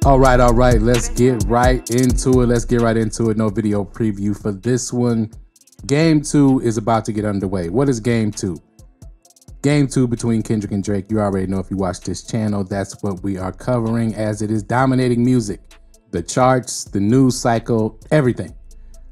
All right. Let's get right into it. No video preview for this one. Game 2 is about to get underway. What is Game 2? Game 2 between Kendrick and Drake. You already know if you watch this channel. That's what we are covering, as it is dominating music, the charts, the news cycle, everything.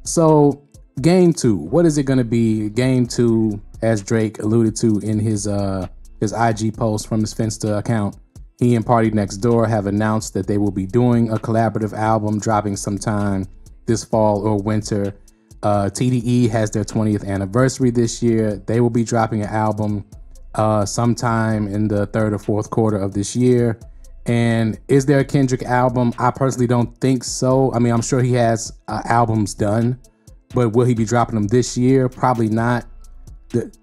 So Game 2, what is it going to be? Game 2, as Drake alluded to in his IG post from his Finsta account, he and Party Next Door have announced that they will be doing a collaborative album dropping sometime this fall or winter. TDE has their 20th anniversary this year. They will be dropping an album sometime in the 3rd or 4th quarter of this year. And is there a Kendrick album? I personally don't think so. I mean, I'm sure he has albums done, but will he be dropping them this year? Probably not.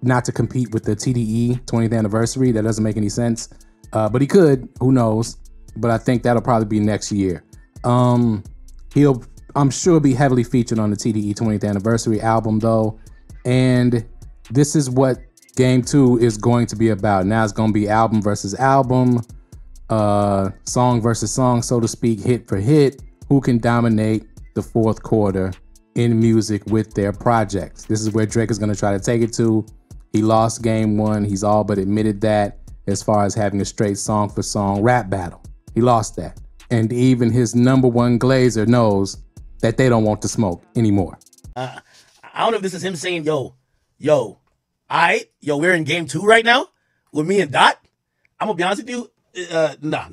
Not to compete with the TDE 20th anniversary. That doesn't make any sense. But he could, who knows? But I think that'll probably be next year. I'm sure be heavily featured on the TDE 20th anniversary album though. And this is what Game 2 is going to be about. Now it's going to be album versus album, song versus song, so to speak, hit for hit. Who can dominate the 4th quarter in music with their projects? This is where Drake is going to try to take it to. He lost Game 1. He's all but admitted that. As far as having a straight song for song rap battle, he lost that. And even his #1 Glazer knows that they don't want to smoke anymore. I don't know if this is him saying, yo, we're in Game 2 right now with me and Dot. I'm gonna be honest with you. Nah.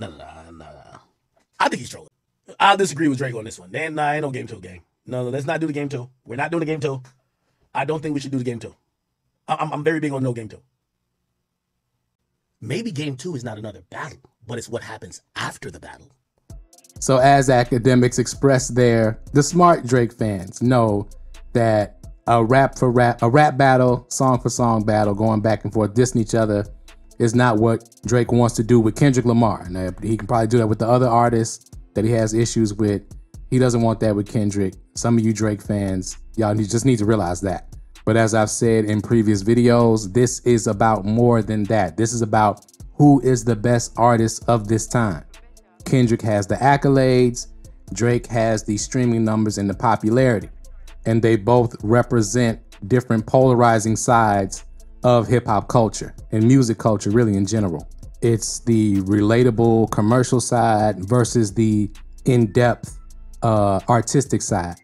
I think he's trolling. I'll disagree with Drake on this one. Nah, ain't no Game 2 game. No, let's not do the Game 2. We're not doing the Game 2. I don't think we should do the Game 2. I'm very big on no Game 2. Maybe Game 2 is not another battle, but it's what happens after the battle. So as academics express there, the smart Drake fans know that a rap battle, song for song battle, going back and forth, dissing each other, is not what Drake wants to do with Kendrick Lamar. Now, he can probably do that with the other artists that he has issues with. He doesn't want that with Kendrick. Some of you Drake fans, y'all just need to realize that. But as I've said in previous videos, this is about more than that. This is about who is the best artist of this time. Kendrick has the accolades, Drake has the streaming numbers and the popularity. And they both represent different polarizing sides of hip hop culture and music culture really in general. It's the relatable commercial side versus the in-depth artistic side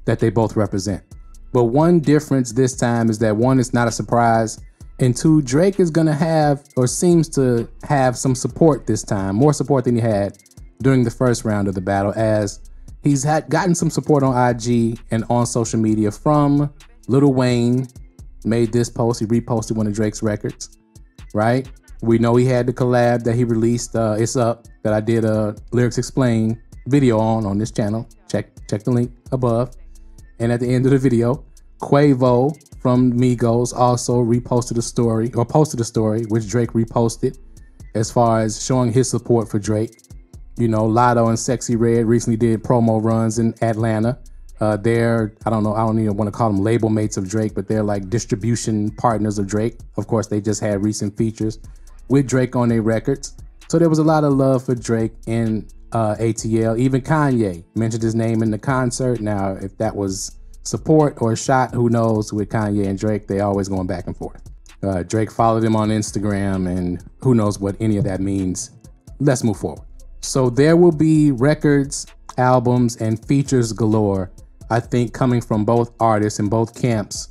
that they both represent. But one difference this time is that one, it's not a surprise, and two, Drake is gonna have, or seems to have, some support this time, more support than he had during the first round of the battle, as he's gotten some support on IG and on social media from Lil Wayne. Made this post, he reposted one of Drake's records, right? We know he had the collab that he released, It's Up, that I did a Lyrics Explain video on this channel. Check the link above. And at the end of the video, Quavo from Migos also reposted a story, or posted a story, which Drake reposted, as far as showing his support for Drake. You know, Lotto and Sexy Red recently did promo runs in Atlanta. They're, I don't even want to call them label mates of Drake, but they're like distribution partners of Drake. Of course, they just had recent features with Drake on their records. So there was a lot of love for Drake in ATL. Even Kanye mentioned his name in the concert. Now, if that was support or a shot, who knows? With Kanye and Drake, they always going back and forth. Drake followed him on Instagram, and who knows what any of that means. Let's move forward. So there will be records, albums, and features galore, I think, coming from both artists and both camps,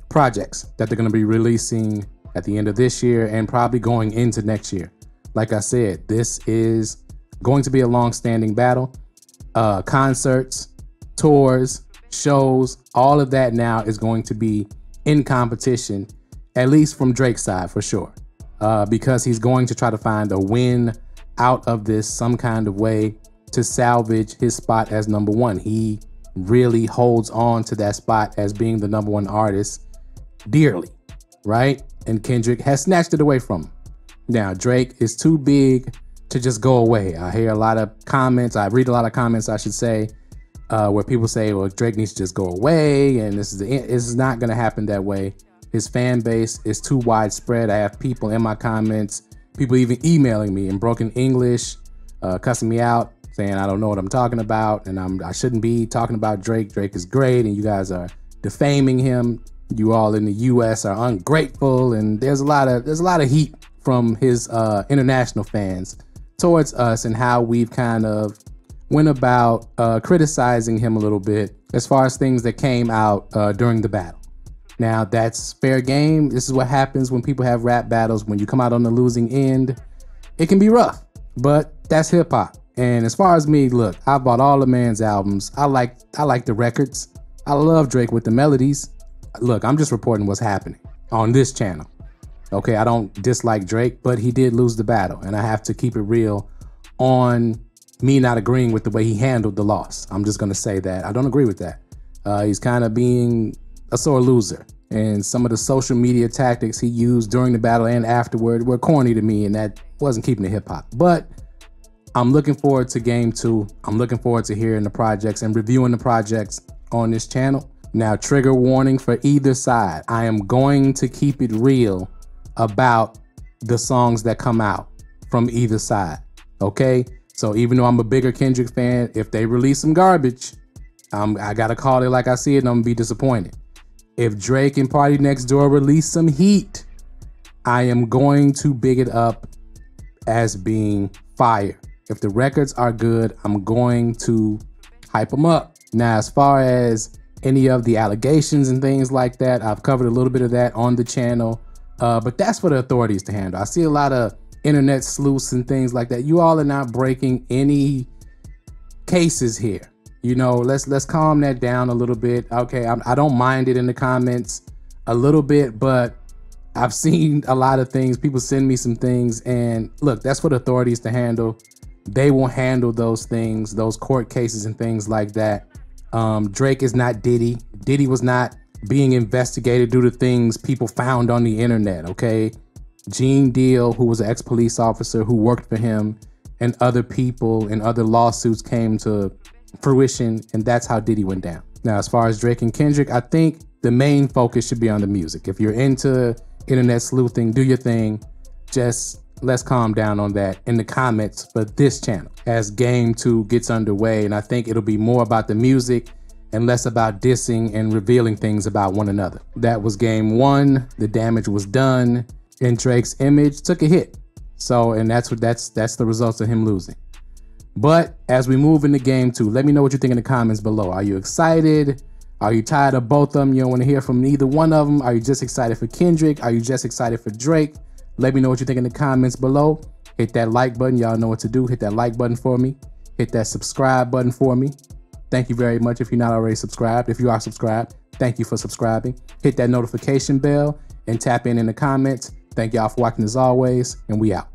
projects that they're going to be releasing at the end of this year and probably going into next year. Like I said, this is going to be a long-standing battle. Concerts, tours, shows, all of that now is going to be in competition, at least from Drake's side for sure, because he's going to try to find a win out of this some kind of way to salvage his spot as #1. He really holds on to that spot as being the #1 artist dearly, right? And Kendrick has snatched it away from him. Now, Drake is too big to just go away. I hear a lot of comments, I read a lot of comments, I should say, where people say, well, Drake needs to just go away, and this is not going to happen that way. His fan base is too widespread. I have people in my comments, people even emailing me in broken English, cussing me out, saying I don't know what I'm talking about, and I shouldn't be talking about Drake. Drake is great, and you guys are defaming him. You all in the U.S. are ungrateful, and there's a lot of heat from his international fans towards us and how we've kind of went about criticizing him a little bit as far as things that came out during the battle. Now, that's fair game. This is what happens when people have rap battles. When you come out on the losing end, it can be rough, but that's hip hop. And as far as me, look, I bought all the man's albums. I like the records. I love Drake with the melodies. Look, I'm just reporting what's happening on this channel. Okay, I don't dislike Drake, but he did lose the battle, and I have to keep it real on me not agreeing with the way he handled the loss. I'm just gonna say that. I don't agree with that. He's kind of being a sore loser, and some of the social media tactics he used during the battle and afterward were corny to me, and that wasn't keeping it hip hop. But I'm looking forward to game 2. I'm looking forward to hearing the projects and reviewing the projects on this channel. Now, trigger warning for either side. I am going to keep it real about the songs that come out from either side, okay? So even though I'm a bigger Kendrick fan, if they release some garbage, I gotta call it like I see it, and I'm gonna be disappointed. If Drake and Party Next Door release some heat, I am going to big it up as being fire. If the records are good, I'm going to hype them up. Now, as far as any of the allegations and things like that, I've covered a little bit of that on the channel, but that's for the authorities to handle. I see a lot of internet sleuths and things like that. You all are not breaking any cases here. You know, let's calm that down a little bit. Okay, I don't mind it in the comments a little bit, but I've seen a lot of things. People send me some things, and look, that's for the authorities to handle. They will handle those things, those court cases and things like that. Drake is not Diddy. Diddy was not being investigated due to things people found on the internet, okay? Gene Deal, who was an ex-police officer who worked for him, and other people and other lawsuits came to fruition, and that's how Diddy went down. Now, as far as Drake and Kendrick, I think the main focus should be on the music. If you're into internet sleuthing, do your thing. Just let's calm down on that in the comments for this channel as game 2 gets underway, and I think it'll be more about the music and less about dissing and revealing things about one another. That was game 1. The damage was done, and Drake's image took a hit. So, and that's the results of him losing. But as we move into game 2, let me know what you think in the comments below. Are you excited? Are you tired of both of them? You don't want to hear from neither one of them? Are you just excited for Kendrick? Are you just excited for Drake? Let me know what you think in the comments below. Hit that like button. Y'all know what to do. Hit that like button for me. Hit that subscribe button for me. Thank you very much if you're not already subscribed. If you are subscribed, thank you for subscribing. Hit that notification bell and tap in the comments. Thank y'all for watching as always, and we out.